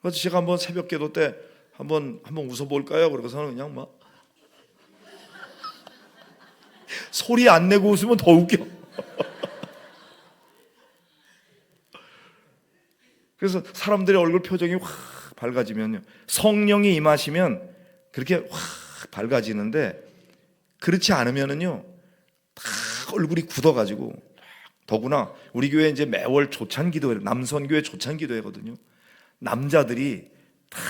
그래서 제가 한번 새벽 기도 때 한번 웃어볼까요? 그러고서는 그냥 막 소리 안 내고 웃으면 더 웃겨. 그래서 사람들의 얼굴 표정이 확 밝아지면요, 성령이 임하시면 그렇게 확 밝아지는데, 그렇지 않으면은요 다 얼굴이 굳어가지고, 더구나 우리 교회 이제 매월 조찬기도회, 남선교회 조찬기도회거든요. 남자들이 다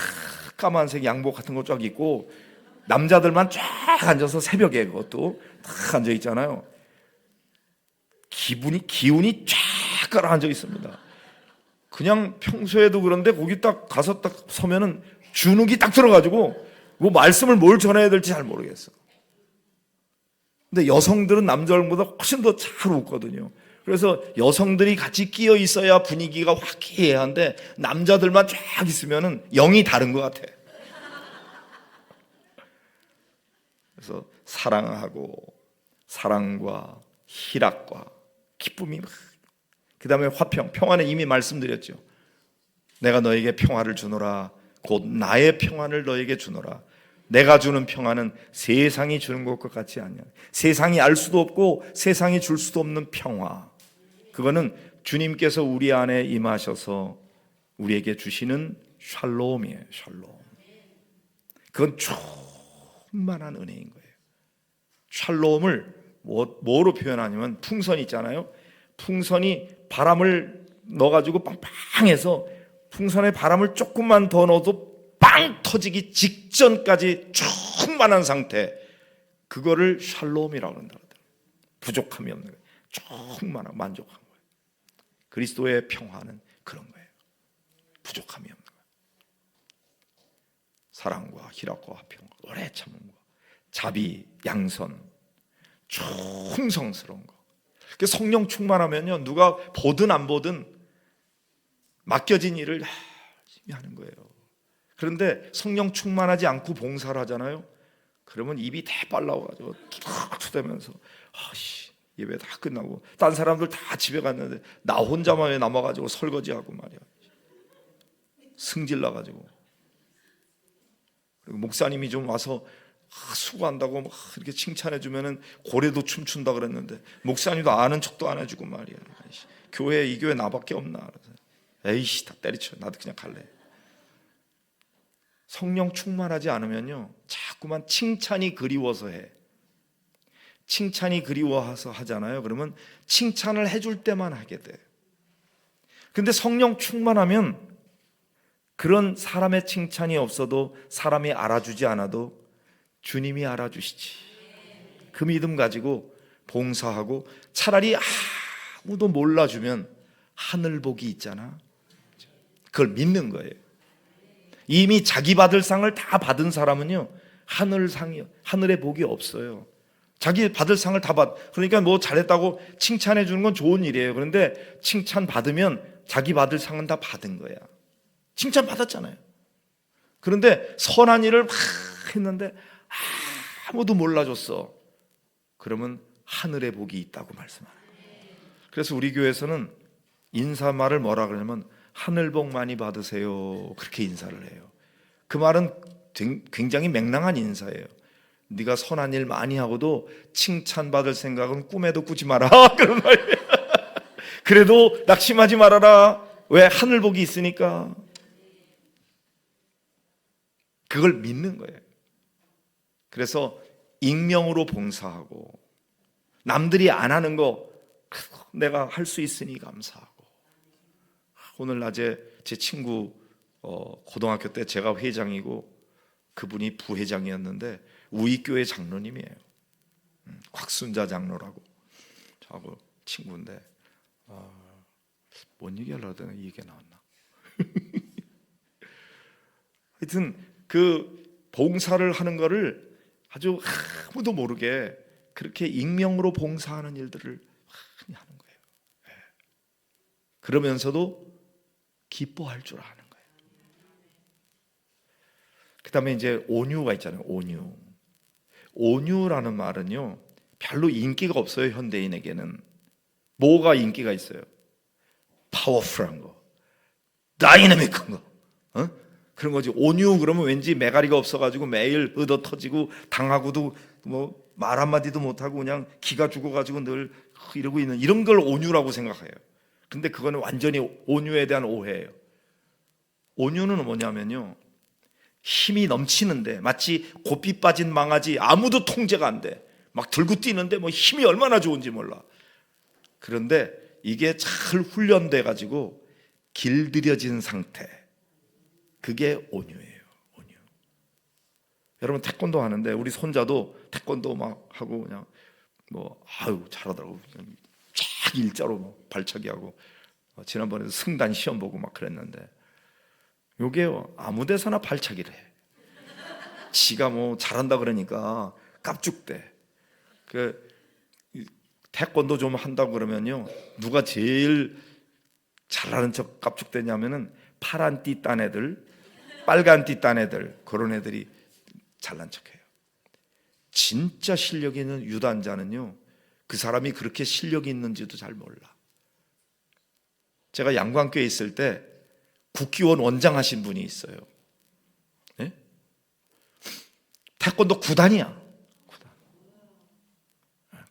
까만색 양복 같은 거 쫙 입고 남자들만 쫙 앉아서 새벽에 그것도 다 앉아 있잖아요. 기운이 쫙 가라앉아 있습니다. 그냥 평소에도 그런데 거기 딱 가서 딱 서면은 주눅이 딱 들어가지고 뭐 말씀을 뭘 전해야 될지 잘 모르겠어. 근데 여성들은 남자들보다 훨씬 더 잘 웃거든요. 그래서 여성들이 같이 끼어 있어야 분위기가 화기애애한데 남자들만 쫙 있으면은 영이 다른 것 같아. 그래서 사랑하고 사랑과 희락과 기쁨이 막, 그 다음에 화평, 평화는 이미 말씀드렸죠. 내가 너에게 평화를 주노라. 곧 나의 평안을 너에게 주노라. 내가 주는 평안은 세상이 주는 것과 같지 않냐. 세상이 알 수도 없고 세상이 줄 수도 없는 평화, 그거는 주님께서 우리 안에 임하셔서 우리에게 주시는 샬롬이에요. 샬롬. 그건 충만한 은혜인 거예요. 샬롬을 뭐로 표현하냐면, 풍선 있잖아요. 풍선이 바람을 넣어가지고 빵빵해서 풍선에 바람을 조금만 더 넣어도 빵 터지기 직전까지 충만한 상태, 그거를 샬롬이라고 한다. 부족함이 없는 거예요. 충만한 만족한 거예요. 그리스도의 평화는 그런 거예요. 부족함이 없는 거예요. 사랑과 희락과 화평과 오래 참음과 자비, 양선, 충성스러운 거. 성령 충만하면요, 누가 보든 안 보든 맡겨진 일을 열심히 하는 거예요. 그런데 성령 충만하지 않고 봉사를 하잖아요. 그러면 입이 대빨라워가지고 투대면서 예배 다 끝나고 딴 사람들 다 집에 갔는데 나 혼자만 왜 남아가지고 설거지하고 말이야, 승질 나가지고. 그리고 목사님이 좀 와서 수고한다고 막 이렇게 칭찬해 주면은 고래도 춤춘다 그랬는데 목사님도 아는 척도 안 해주고 말이야. 교회, 이 교회 나밖에 없나. 그래서 에이씨 다 때리쳐, 나도 그냥 갈래. 성령 충만하지 않으면요 자꾸만 칭찬이 그리워서 해. 칭찬이 그리워서 하잖아요. 그러면 칭찬을 해줄 때만 하게 돼. 근데 성령 충만하면 그런 사람의 칭찬이 없어도, 사람이 알아주지 않아도 주님이 알아주시지. 그 믿음 가지고 봉사하고, 차라리 아무도 몰라주면 하늘 복이 있잖아. 그걸 믿는 거예요. 이미 자기 받을 상을 다 받은 사람은요 하늘의 복이 없어요. 자기 받을 상을 다 그러니까 뭐 잘했다고 칭찬해 주는 건 좋은 일이에요. 그런데 칭찬 받으면 자기 받을 상은 다 받은 거야. 칭찬 받았잖아요. 그런데 선한 일을 막 했는데 아무도 몰라줬어. 그러면 하늘의 복이 있다고 말씀하는 거예요. 그래서 우리 교회에서는 인사말을 뭐라 그러냐면 하늘 복 많이 받으세요, 그렇게 인사를 해요. 그 말은 굉장히 맹랑한 인사예요. 네가 선한 일 많이 하고도 칭찬받을 생각은 꿈에도 꾸지 마라. 그런 말이에요. 그래도 낙심하지 말아라. 왜? 하늘 복이 있으니까. 그걸 믿는 거예요. 그래서 익명으로 봉사하고, 남들이 안 하는 거 내가 할 수 있으니 감사하고. 오늘 낮에 제 친구 고등학교 때 제가 회장이고 그분이 부회장이었는데 우익교회 장로님이에요. 곽순자 장로라고, 저하고 친구인데 뭔 얘기 하려고 하다가 이 얘기가 나왔나. 하여튼 그 봉사를 하는 거를 아주 아무도 모르게 그렇게 익명으로 봉사하는 일들을 많이 하는 거예요. 그러면서도 기뻐할 줄 아는 거예요. 그 다음에 이제 온유가 있잖아요. 온유라는 말은요 별로 인기가 없어요. 현대인에게는. 뭐가 인기가 있어요? 파워풀한 거, 다이내믹한 거, 그런 거지. 온유 그러면 왠지 매가리가 없어가지고 매일 얻어 터지고 당하고도 뭐 말 한마디도 못하고 그냥 기가 죽어가지고 늘 이러고 있는 이런 걸 온유라고 생각해요. 근데 그거는 완전히 온유에 대한 오해예요. 온유는 뭐냐면요, 힘이 넘치는데 마치 고삐 빠진 망아지, 아무도 통제가 안 돼. 막 들고 뛰는데 뭐 힘이 얼마나 좋은지 몰라. 그런데 이게 잘 훈련돼 가지고 길들여진 상태, 그게 온유예요. 온유. 여러분 태권도 하는데 우리 손자도 태권도 막 하고 그냥 뭐 아유 잘하더라고. 쫙 일자로 뭐 발차기 하고 지난번에도 승단 시험 보고 막 그랬는데, 요게요 아무 데서나 발차기를 해. 지가 뭐 잘한다 그러니까 깝죽대. 그 태권도 좀 한다고 그러면요, 누가 제일 잘하는 척 깝죽대냐면은 파란 띠 딴 애들, 빨간 띠 딴 애들, 그런 애들이 잘난 척해요. 진짜 실력 있는 유단자는요, 그 사람이 그렇게 실력이 있는지도 잘 몰라. 제가 양광교에 있을 때 국기원 원장 하신 분이 있어요. 네? 태권도 9단이야.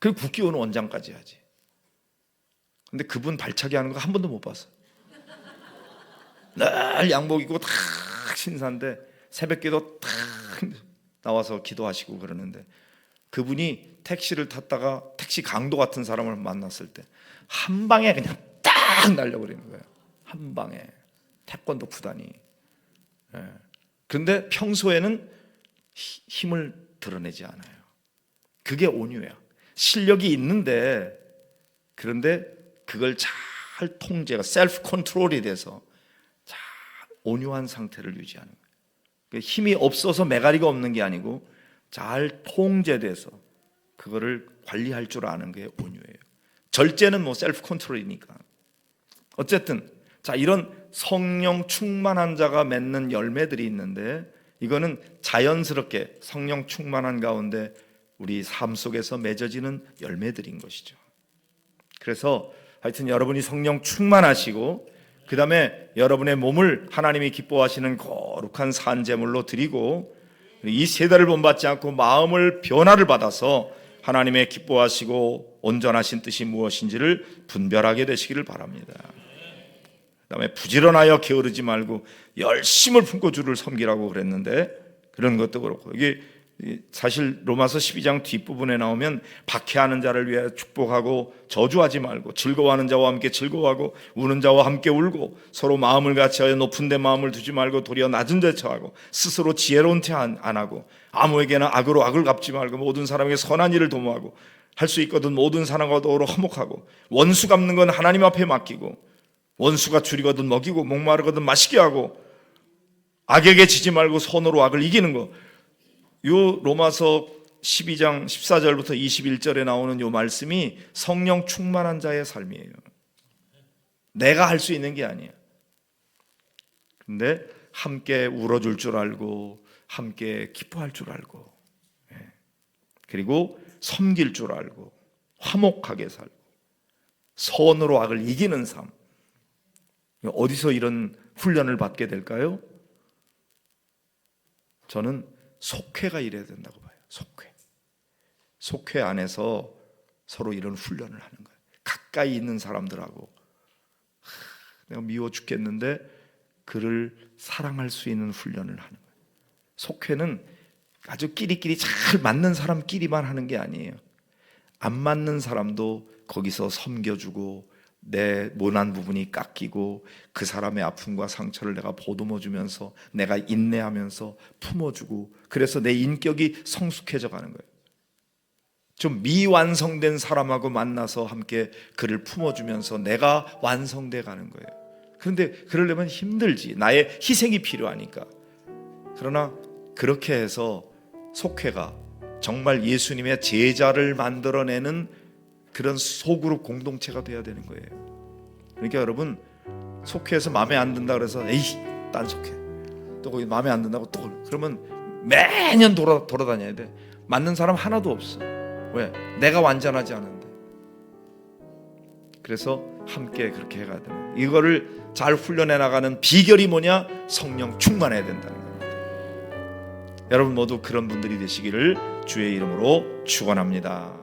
그리고 국기원 원장까지 하지. 근데 그분 발차기 하는 거 한 번도 못 봤어. 늘 양복 입고 탁 신사인데 새벽기도 탁 나와서 기도하시고 그러는데, 그분이 택시를 탔다가 택시 강도 같은 사람을 만났을 때 한 방에 그냥 딱 날려버리는 거예요. 한 방에. 태권도 9단이. 그런데 평소에는 힘을 드러내지 않아요. 그게 온유예요. 실력이 있는데, 그런데 그걸 잘 통제가, 셀프 컨트롤이 돼서 잘 온유한 상태를 유지하는 거예요. 힘이 없어서 매가리가 없는 게 아니고 잘 통제돼서 그거를 관리할 줄 아는 게 온유예요. 절제는 뭐 셀프 컨트롤이니까. 어쨌든 자, 이런 성령 충만한 자가 맺는 열매들이 있는데, 이거는 자연스럽게 성령 충만한 가운데 우리 삶 속에서 맺어지는 열매들인 것이죠. 그래서 하여튼 여러분이 성령 충만하시고, 그 다음에 여러분의 몸을 하나님이 기뻐하시는 거룩한 산제물로 드리고, 이 세대를 본받지 않고 마음을 변화를 받아서 하나님의 기뻐하시고 온전하신 뜻이 무엇인지를 분별하게 되시기를 바랍니다. 그 다음에 부지런하여 게으르지 말고 열심을 품고 주를 섬기라고 그랬는데, 그런 것도 그렇고, 이게 사실 로마서 12장 뒷부분에 나오면 박해하는 자를 위해 축복하고 저주하지 말고 즐거워하는 자와 함께 즐거워하고 우는 자와 함께 울고 서로 마음을 같이하여 높은 데 마음을 두지 말고 도리어 낮은 데 처하고 스스로 지혜로운 체 안 하고 아무에게나 악으로 악을 갚지 말고 모든 사람에게 선한 일을 도모하고 할 수 있거든 모든 사람과 더불어 화목하고 원수 갚는 건 하나님 앞에 맡기고 원수가 줄이거든 먹이고 목마르거든 마시게 하고 악에게 지지 말고 손으로 악을 이기는 거. 요 로마서 12장 14절부터 21절에 나오는 요 말씀이 성령 충만한 자의 삶이에요. 내가 할 수 있는 게 아니에요. 근데 함께 울어줄 줄 알고 함께 기뻐할 줄 알고, 그리고 섬길 줄 알고 화목하게 살고 선으로 악을 이기는 삶. 어디서 이런 훈련을 받게 될까요? 저는 속회가 이래야 된다고 봐요. 속회 안에서 서로 이런 훈련을 하는 거예요. 가까이 있는 사람들하고 내가 미워 죽겠는데 그를 사랑할 수 있는 훈련을 하는 거예요. 속회는 아주 끼리끼리 잘 맞는 사람끼리만 하는 게 아니에요. 안 맞는 사람도 거기서 섬겨주고 내 모난 부분이 깎이고 그 사람의 아픔과 상처를 내가 보듬어주면서 내가 인내하면서 품어주고, 그래서 내 인격이 성숙해져 가는 거예요. 좀 미완성된 사람하고 만나서 함께 그를 품어주면서 내가 완성돼 가는 거예요. 그런데 그러려면 힘들지. 나의 희생이 필요하니까. 그러나 그렇게 해서 속회가 정말 예수님의 제자를 만들어내는 그런 소그룹 공동체가 돼야 되는 거예요. 그러니까 여러분, 속회에서 마음에 안 든다 그래서 에이 딴 속회, 또 거기 마음에 안 든다고 또 그러면 매년 돌아다녀야 돼. 맞는 사람 하나도 없어. 왜? 내가 완전하지 않은데. 그래서 함께 그렇게 해가야 되는, 이거를 잘 훈련해 나가는 비결이 뭐냐? 성령 충만해야 된다는 겁니다. 여러분 모두 그런 분들이 되시기를 주의 이름으로 축원합니다.